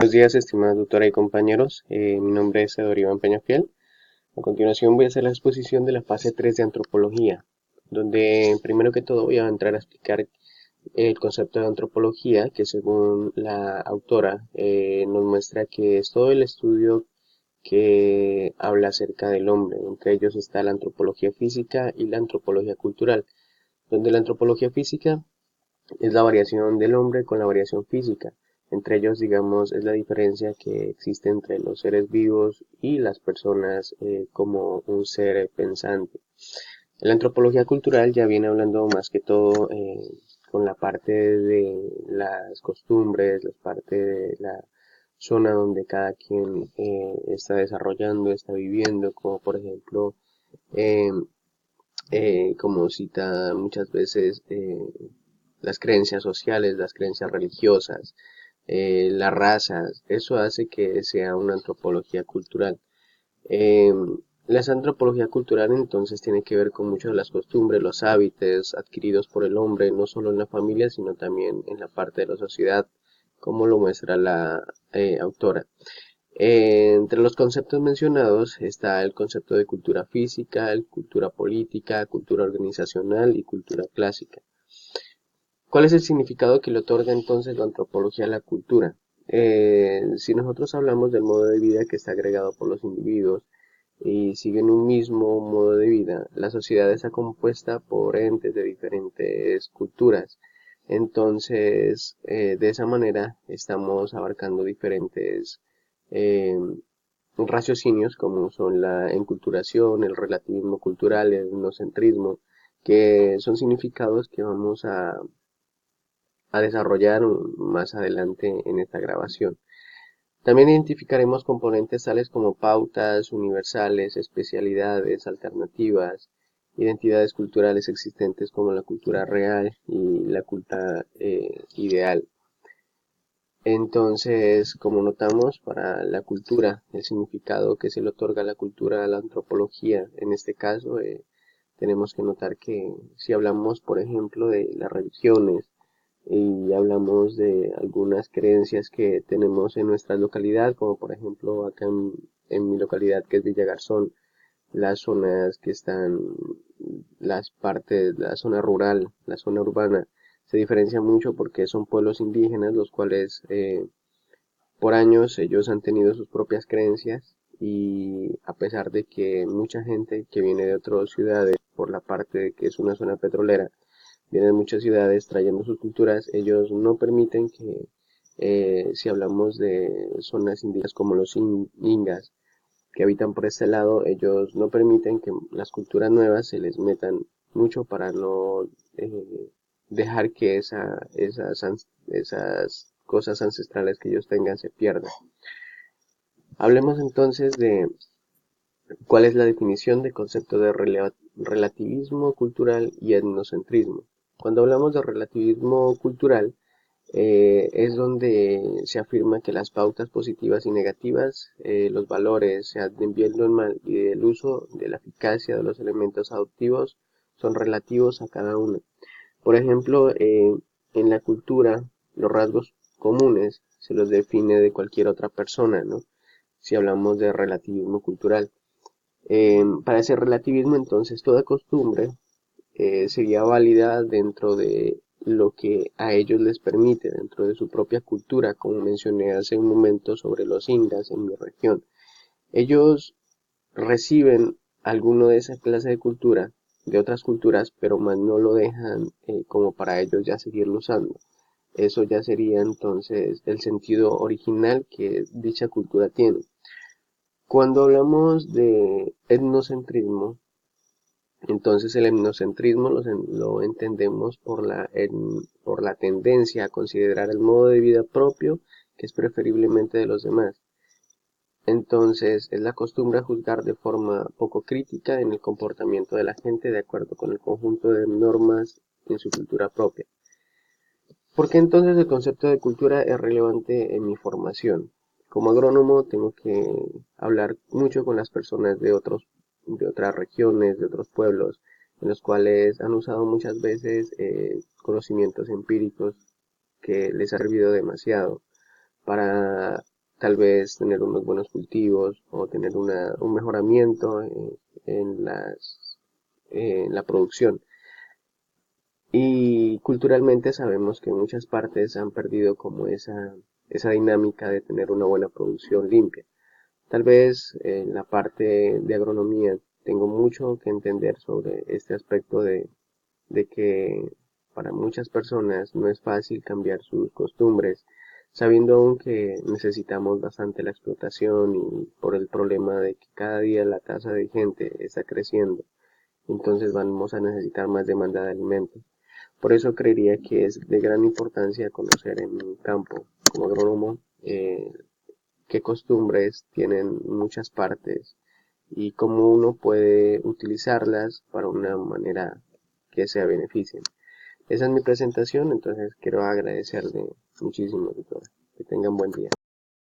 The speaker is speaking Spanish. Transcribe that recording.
Buenos días, estimada doctora y compañeros. Mi nombre es Eduardo Iván Peñafiel. A continuación voy a hacer la exposición de la fase 3 de antropología, donde primero que todo voy a entrar a explicar el concepto de antropología, que según la autora nos muestra que es todo el estudio que habla acerca del hombre. Entre ellos está la antropología física y la antropología cultural, donde la antropología física es la variación del hombre con la variación física. Entre ellos, digamos, es la diferencia que existe entre los seres vivos y las personas como un ser pensante. En la antropología cultural ya viene hablando más que todo con la parte de las costumbres, la parte de la zona donde cada quien está desarrollando, está viviendo, como por ejemplo, eh, como cita muchas veces las creencias sociales, las creencias religiosas, las razas, eso hace que sea una antropología cultural. Eh, la antropología cultural entonces tiene que ver con muchas de las costumbres, los hábitos adquiridos por el hombre, no solo en la familia, sino también en la parte de la sociedad, como lo muestra la autora. Entre los conceptos mencionados está el concepto de cultura física, cultura política, cultura organizacional y cultura clásica. ¿Cuál es el significado que le otorga entonces la antropología a la cultura? Si nosotros hablamos del modo de vida que está agregado por los individuos y siguen un mismo modo de vida, la sociedad está compuesta por entes de diferentes culturas. Entonces, de esa manera estamos abarcando diferentes eh, raciocinios como son la enculturación, el relativismo cultural, el etnocentrismo, que son significados que vamos a desarrollar más adelante en esta grabación. También identificaremos componentes tales como pautas universales, especialidades, alternativas, identidades culturales existentes como la cultura real y la cultura ideal. Entonces, como notamos, para la cultura, el significado que se le otorga a la cultura, a la antropología, en este caso, tenemos que notar que si hablamos, por ejemplo, de las religiones, y hablamos de algunas creencias que tenemos en nuestra localidad, como por ejemplo acá en mi localidad que es Villagarzón, las zonas que están, las partes, la zona rural, la zona urbana, se diferencia mucho porque son pueblos indígenas los cuales por años ellos han tenido sus propias creencias y a pesar de que mucha gente que viene de otras ciudades por la parte de que es una zona petrolera, vienen muchas ciudades trayendo sus culturas, ellos no permiten que, si hablamos de zonas indígenas como los ingas, que habitan por este lado, ellos no permiten que las culturas nuevas se les metan mucho para no dejar que esas cosas ancestrales que ellos tengan se pierdan. Hablemos entonces de cuál es la definición de concepto de relativismo cultural y etnocentrismo. Cuando hablamos de relativismo cultural, es donde se afirma que las pautas positivas y negativas, los valores, sea del bien o el mal, y del uso de la eficacia de los elementos adoptivos son relativos a cada uno. Por ejemplo, en la cultura, los rasgos comunes se los define de cualquier otra persona, ¿no? Si hablamos de relativismo cultural. Para ese relativismo, entonces, toda costumbre sería válida dentro de lo que a ellos les permite, dentro de su propia cultura, como mencioné hace un momento sobre los indas en mi región. Ellos reciben alguno de esa clase de cultura de otras culturas, pero más no lo dejan como para ellos ya seguirlo usando. Eso ya sería entonces el sentido original que dicha cultura tiene. Cuando hablamos de etnocentrismo, entonces el etnocentrismo lo entendemos por la tendencia a considerar el modo de vida propio que es preferiblemente de los demás. Entonces es la costumbre a juzgar de forma poco crítica en el comportamiento de la gente de acuerdo con el conjunto de normas en su cultura propia. ¿Por qué entonces el concepto de cultura es relevante en mi formación? Como agrónomo tengo que hablar mucho con las personas de otras regiones, de otros pueblos, en los cuales han usado muchas veces conocimientos empíricos que les ha servido demasiado para tal vez tener unos buenos cultivos o tener un mejoramiento en la producción. Y culturalmente sabemos que muchas partes han perdido como esa dinámica de tener una buena producción limpia. Tal vez en la parte de agronomía tengo mucho que entender sobre este aspecto de que para muchas personas no es fácil cambiar sus costumbres, sabiendo aún que necesitamos bastante la explotación y por el problema de que cada día la tasa de gente está creciendo, entonces vamos a necesitar más demanda de alimentos. Por eso creería que es de gran importancia conocer en mi campo como agrónomo qué costumbres tienen muchas partes y cómo uno puede utilizarlas para una manera que sea beneficio. Esa es mi presentación, entonces quiero agradecerle muchísimo, doctora. Que tengan buen día.